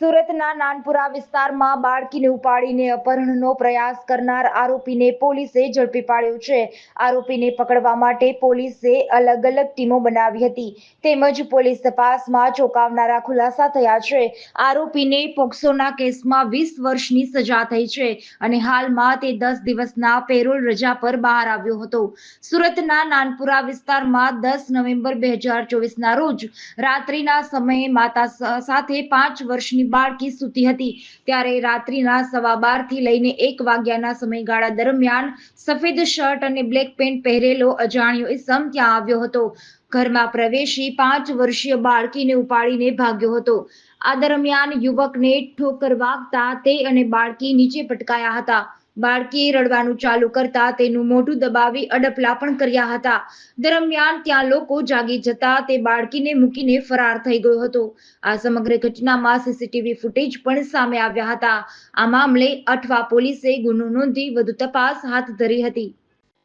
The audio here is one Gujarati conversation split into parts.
સુરતના નાનપુરા વિસ્તારમાં બાળકીને ઉપાડીને અપહરણનો પ્રયાસ કરનાર આરોપીને પોલીસે ઝડપી પાડ્યો છે। આરોપીને પકડવા માટે પોલીસે અલગ અલગ ટીમો બનાવી હતી, તેમજ પોલીસ તપાસમાં ચોંકાવનારા ખુલાસા થયા છે। આરોપીને પોક્સોના કેસમાં 20 વર્ષની સજા થઈ છે અને હાલમાં તે 10 દિવસના પેરોલ રજા પર બહાર આવ્યો હતો। સુરતના નાનપુરા વિસ્તારમાં 10 નવેમ્બર 2024ના રોજ રાત્રિના સમયે માતા સાથે 5 વર્ષની બાળકી સૂતી હતી, ત્યારે રાત્રિના 12:15 થી લઈને 1 વાગ્યાના સમયગાળા દરમિયાન સફેદ શર્ટ અને બ્લેક પેન્ટ પહેરેલો અજાણ્યો ઈસમ ત્યાં આવ્યો હતો। ઘરમાં પ્રવેશી 5 વર્ષીય બાળકીને ઉપાડીને ભાગ્યો હતો। આ દરમિયાન યુવકને ઠોકર વાગતા તે અને બાળકી નીચે પટકાયા હતા। બાળકીએ રડવાનું ચાલુ કરતા તેનું મોઢું દબાવી અડપલા પણ કર્યા હતા। દરમિયાન ત્યાં લોકો જાગી જતા તે બાળકીને મૂકીને ફરાર થઈ ગયો હતો। આ સમગ્ર ઘટનામાં સીસીટીવી ફૂટેજ પણ સામે આવ્યા હતા। આ મામલે અઠવા પોલીસે ગુનો નોંધી વધુ તપાસ હાથ ધરી હતી।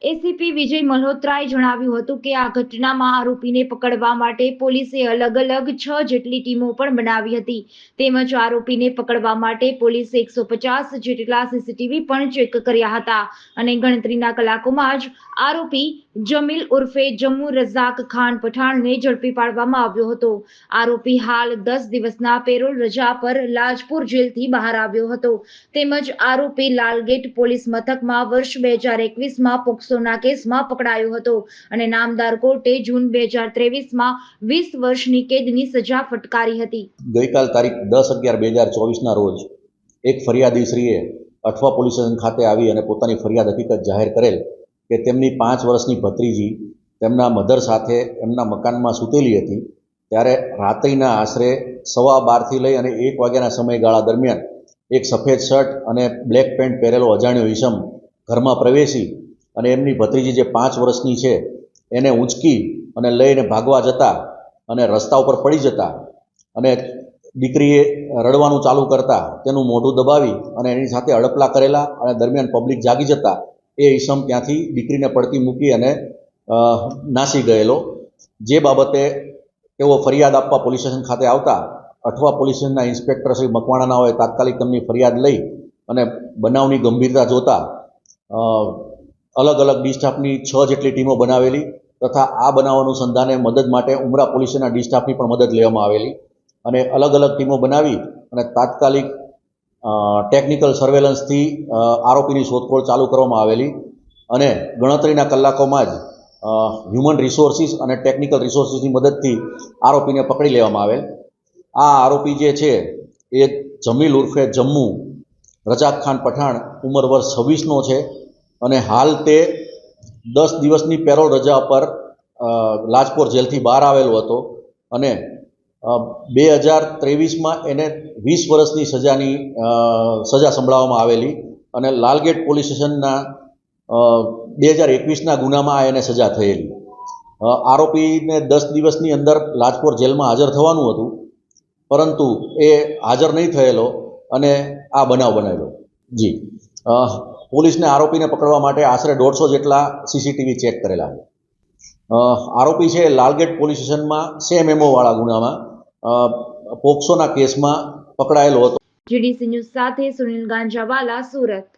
એસીપી વિજય મલ્હોત્રાએ જણાવ્યું હતું કે આ ઘટનામાં આરોપીને પકડવા માટે પોલીસે અલગ અલગ 6 જેટલી ટીમો પણ બનાવી હતી, તેમજ આરોપીને પકડવા માટે પોલીસે 150 જેટલા સીસીટીવી પણ ચેક કર્યા હતા અને ગણતરીના કલાકોમાં જ આરોપી જમીલ ઉર્ફે જમ્મુ રઝાક ખાન પઠાણને ઝડપી પાડવામાં આવ્યો હતો। આરોપી હાલ 10 દિવસના પેરોલ રજા પર લાજપુર જેલથી બહાર આવ્યો હતો, તેમજ આરોપી લાલગેટ પોલીસ મથકમાં વર્ષ 2021માં પોક્સોના કેસમાં પકડાયો હતો અને નામદાર કોર્ટે જૂન 2023માં 20 વર્ષની કેદની સજા ફટકારી હતી। ગઈકાલ તારીખ 10/11/2024ના રોજ એક ફરિયાદીશ્રીએ અઠવા પોલીસ સ્ટેશન ખાતે આવી અને પોતાની ફરિયાદ હકીકત જાહેર કરેલ કે તેમની 5 વર્ષની ભત્રીજી તેમના મધર સાથે એમના મકાનમાં સૂતેલી હતી, ત્યારે રાત્રિના આશરે 12:15 થી લઈ અને 1 વાગ્યાના સમયગાળા દરમિયાન એક સફેદ શર્ટ અને બ્લેક પેન્ટ પહેરેલો અજાણ્યો ઈસમ ઘરમાં પ્રવેશી અને એમની ભત્રીજી જે 5 વર્ષની છે એને ઊંચકી અને લઈને ભાગવા જતા અને રસ્તા ઉપર પડી જતા અને દીકરીએ રડવાનું ચાલુ કરતા તેનું મોઢું દબાવી અને એની સાથે અડપલા કરેલા અને દરમિયાન પબ્લિક જાગી જતા એ ઈસમ ત્યાંથી દીકરીને પડતી મૂકી અને નાસી ગયેલો, જે બાબતે તેઓ ફરિયાદ આપવા પોલીસ સ્ટેશન ખાતે આવતા અઠવા પોલીસ સ્ટેશનના ઇન્સ્પેક્ટર શ્રી મકવાણાનાઓએ તાત્કાલિક તેમની ફરિયાદ લઈ અને બનાવની ગંભીરતા જોતા અલગ અલગ ડી સ્ટાફની 6 જેટલી ટીમો બનાવેલી તથા આ બનાવ અનુસંધાને મદદ માટે ઉમરા પોલીસ સ્ટેશનના ડી સ્ટાફની પણ મદદ લેવામાં આવેલી અને અલગ અલગ ટીમો બનાવી અને તાત્કાલિક ટેકનિકલ સર્વેલન્સથી આરોપીની શોધખોળ ચાલુ કરવામાં આવેલી અને ગણતરીના કલાકોમાં જ હ્યુમન રિસોર્સિસ અને ટેકનિકલ રિસોર્સિસની મદદથી આરોપીને પકડી લેવામાં આવેલ। આ આરોપી જે છે એ જમીલ ઉર્ફે જમ્મુ રઝાક ખાન પઠાણ ઉંમર વર્ષ 26નો છે અને હાલ તે 10 દિવસની પેરોલ રજા પર લાજપોર જેલથી બહાર આવેલો હતો અને 2023માં એને 20 વર્ષની સજા સંભળાવવામાં આવેલી અને લાલગેટ પોલીસ સ્ટેશનના 2021ના ગુનામાં એને સજા થયેલી। આરોપીને 10 દિવસની અંદર લાજપોર જેલમાં હાજર થવાનું હતું, પરંતુ એ હાજર નહીં થયેલો અને આ બનાવ બનેલો। જી પોલીસને આરોપીને પકડવા માટે આશરે 150 જેટલા સીસીટીવી ચેક કરેલા છે। આરોપી છે લાલગેટ પોલીસ સ્ટેશનમાં સેમ એમઓવાળા ગુનામાં પોક્સોના કેસમાં પકડાયેલો હતો। જીડીસી ન્યૂઝ સાથે સુનિલ ગાંજાવાલા, સુરત।